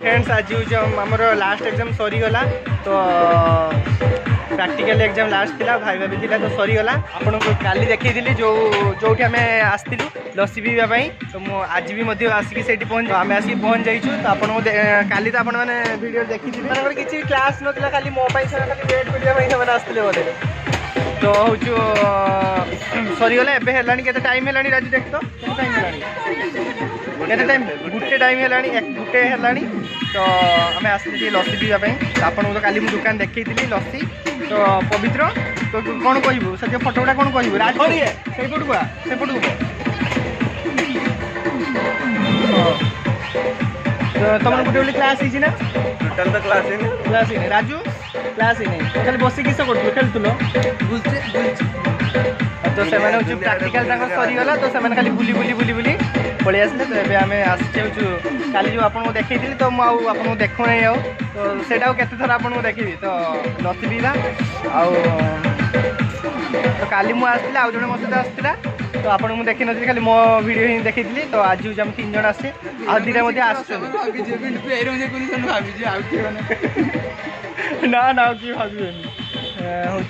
friends आज आमर last exam सरीगला तो प्रैक्टिकल एग्जाम लास्ट थिला भाई भी थिला तो सरीगला आपन को काली देखी जो जोठी आम आसलु लस्सी पीवा तो आज भी आसिक से पहुँच आम आसिक पहुँच जाइए तो आपको काली तो आपण मैंने वीडियो देखी किसी क्लास नाला खाली मो खाली वेट करने आसते बोले तो हूँ सरीगला एवं के टाइम है राजू देख तो टाइम है टाइम गुटे टाइम है गुटे है तो आम आसती लस्सी पीवाई तो आपको तो काली दुकान देखी लस्सी तो पवित्र तो कौन कहबू से फोटो गुड़ा कौन कहबू राजू से पटू तुम गोटे क्लास ना टोटाल तो क्लास ही राजू क्लास ही नहीं खाली बस किस कर तो से प्राक्टिकल सरीगला तो से खाली बुली बुली बुली बुली पलि आसले तो ये आम आसचु काली जो आपको देखी तो मुझे देखू नहीं आउ तो सेटा केते थर आपको देखी तो लस्सी पीवा तो काली मुझे आसती आउ जड़े मो सहित आसला तो आपको मुझे देखी नी खाली मो वीडियो ही देखी तो आज आम 3 जन आसे आ दीटा ना ना कि भावे हूँ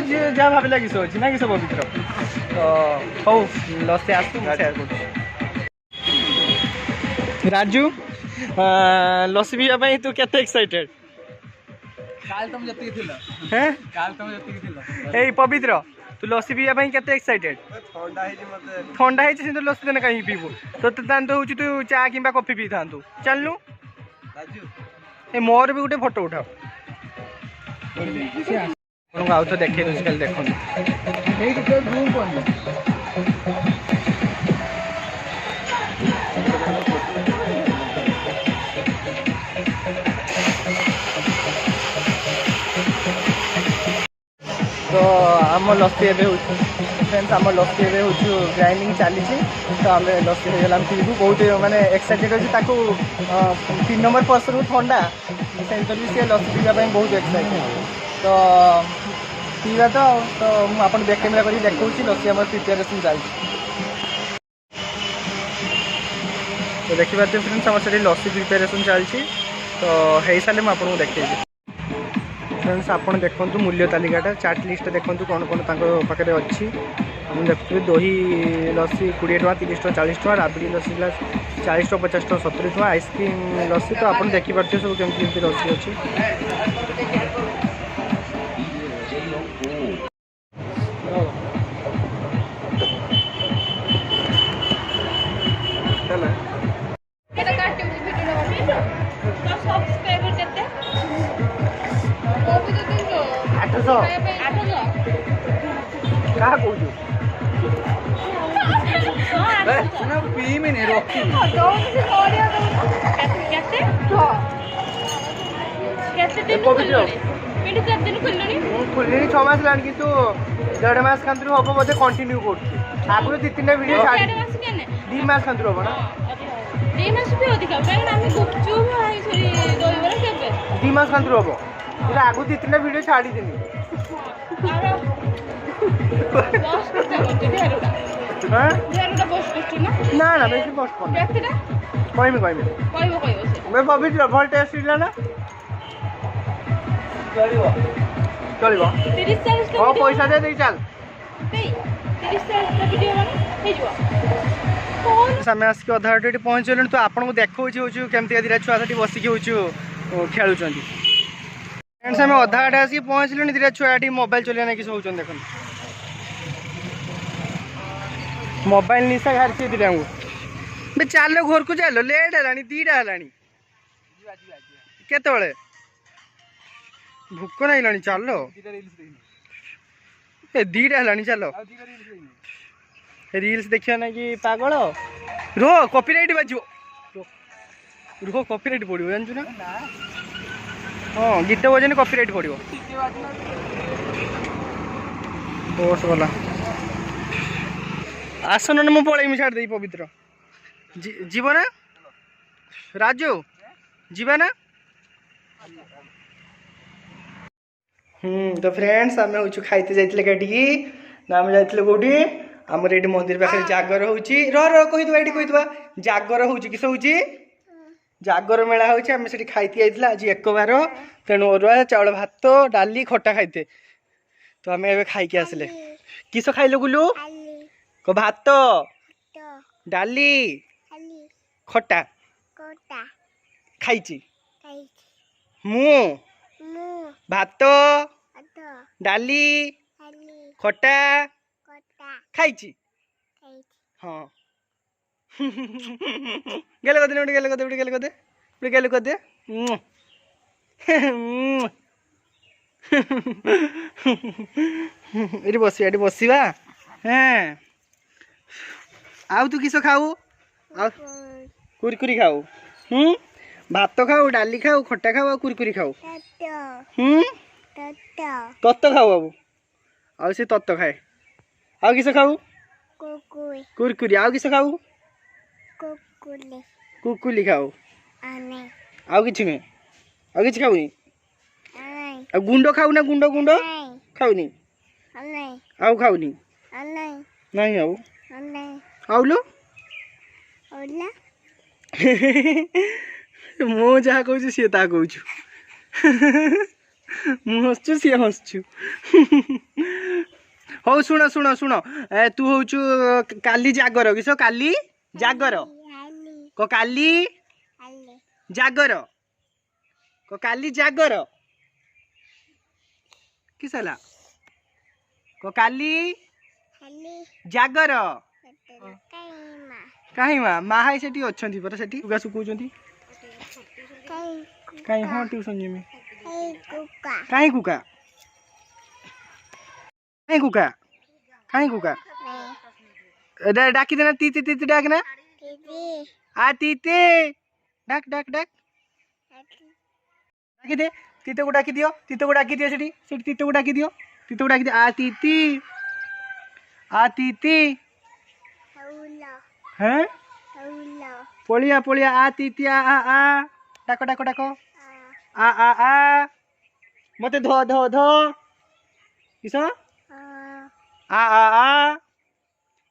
जहाँ भाविला किस अच्छी ना किस पवित्र तो हौ लस्सी आसू सेयार कर राजू लस्सी पीवा तू केते एक्साइटेड काल तुम जति थिला हैं काल तुम जति थिला ए पवित्र तू लस्सी पीवा केते एक्साइटेड ठंडा है से लस्सी देने कहीं पीबू तो तो तू चा कि कॉफी पी था चलनु राजू ए मोर भी गोटे फोटो उठाओ आउ तो देखे कल देख तो आम लस्सी फ्रेंड्स आम लस्सी ग्राइंडिंग चली तो आम लस्सी होगा पीबू बहुत माने एक्साइटेड अच्छी 3 नंबर पर्सन ठंडा से सी लस्सी पीवाई बहुत एक्साइटेड तो पीवा तो मुझे बैक कैमेरा कर देखा लस्सी आम प्रिपेरेसन चलती तो देखिए फ्रेंड्स आम से लस्सी प्रिपेरेसन चलती तो हो सारे मुझे देखी फ्रेंड्स आप देखो मूल्य तालिकाटा चाट लिस्ट देखो कौन कौन पाखे अच्छी देखते दही लस्सी 20 टका 30 टका 40 टका राबड़ी लस्सी ग्लास 40 टका 50 टका 70 टका आइसक्रीम लस्सी तो आप देखिपे सब केमती लस्सी अच्छी क्या खुलनी 6 मास लानी किंतु 1.5 मास खातिर हम बोधे कंटिन्यू कर आगु 2-3 वीडियो छाड़ी 2 मास खातिर हम ना 2 मास भी अधिक कारण हम गुपचुप हाई सरी दहीबरा केबे 2 मास खातिर हम पूरा आगु 2-3 वीडियो छाड़ी देनी ना ना बेसी पोस्ट मैं पवित्र भल टेस्ट ना चलो हाँ पैसा दे चल आम आसिक अधा बाटे पहुँच गलु तो आपको देखा केमती दिटा छुआ से बसिक खेलुं फ्रेंड्स आम अधा बाटे आसिक पहुँच लुँ दिटा छुआ मोबाइल चलिए ना कि सब देख मोबाइल निशा घारी दिटा को चल घर को चल लेट है 2टा है केत भूक नहीं चल ए 2टा है चल रील्स देखिए ना कि पागल रो कॉपीराइट बाजो रो कॉपीराइट पड़ो जानचु ना हाँ गीत बजने कॉपीराइट पड़ो बस गला आसन ना मुझे पलैमी छाड़ दे पवित्र जीव ना राजू जीवा ना तो फ्रेंड्स आम हूँ खाइते जाइए कटिकी ना आम जाइए कौटी आमर ये मंदिर पाखे जागर हो कहीदे ये कहीदे जागर हो किस हो जागर मेला होची आमे सेठी खाइती आइतला आज एक बार तेणु अरुआ चावल भात डाली खट्टा खाइते तो आमे एबे खाइ के आसले किस खाइलो गुलू को भात डाली खट्टा खाइची मु भात डाली खट्टा खाइची हाँ गेले कदे उठे गेले कदे उठे गेले कदे उठे गेले कदे एटी बसिबा हाँ आउ तू किस खाऊ आ कुरकुरी खाऊ भात खाऊ डाली खाऊ खट्टा खाऊ आ कुरकुरी खाऊ तत्त खाऊ बाबू आउ से तत्त खाए आउ किस खाऊ कुरकुरी आउ किस खाऊ कुकुली खाऊ आउ किछि में आउ किछि खाऊनी आ गुंडो खाऊ ना गुंडो गुंडो खाऊनी आउ खाऊनी नहीं आउ आउ लो मो जहाँ कहूँ सी ता कहूँ मु हसचु सी हसचु हौ शुण शुण शुण तू हूँ काली जागर किस काली जागर को काली जागर को काली जागर किस है को काली जागर कहीं माँ हाई सेठी अच्छा पर सेठी लुगा सुखुंट कहीं हाँ ट्यूशन जी में कहीं कुका कहीं कुका कहीं कुका डाकी देना तीती तीती डाकना आ तीते डाक डाक डाक डाकी दे तीते को डाकी दियो सेठी सेठी तीते को डाकी दियो तीते को डाकी दियो आ तीती हैं पोलिया पोलिया आ तीती आ डाको डाको डाको आ मते धो धो धो किस आ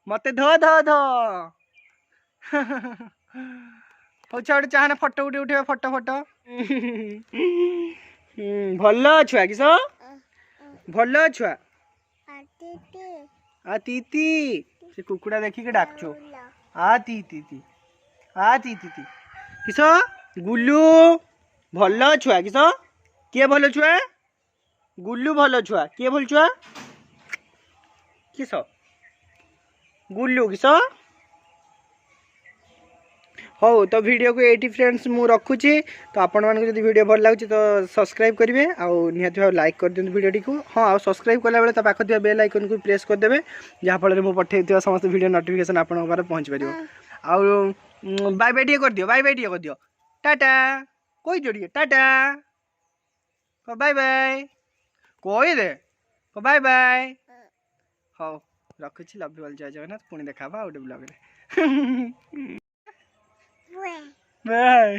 मते धो धो धो हौ छाड़ चाहना फोटो उठे उठे फोटो फोटो भल छुआ किस भल छुआ आ तीती से कुकुड़ा देखिक डाकछु आ तीती आ तीती किस गुल्लू भल छुआ किस किए भल छुआ गुल्लू भल छुआ किए भल छुआ किस गुल्लू किस हो तो वीडियो को एटी फ्रेंड्स मु रखुची तो आपण मानको जदि वीडियो भल लागुची तो सब्सक्राइब करेंगे आउ निहाती भाव लाइक कर दियंतु वीडियो को हाँ आ सब्सक्राइब कला बेले ता पाख दिया बेल आइकन को प्रेस कर देबे जहाँ फल मु पठेइथिबा समस्त वीडियो नोटिफिकेशन आपण पारे पहुँच परिबो आउ बाय बाय कर दियो बाय बाय कर दियो टाटा कोई जोड़िए टाटा को बाय बाय कोई दे को बाय बाय हो रखुची लव यू ऑल जय जगन्नाथ पुणी देखाबा आउटे ब्लॉग रे बाय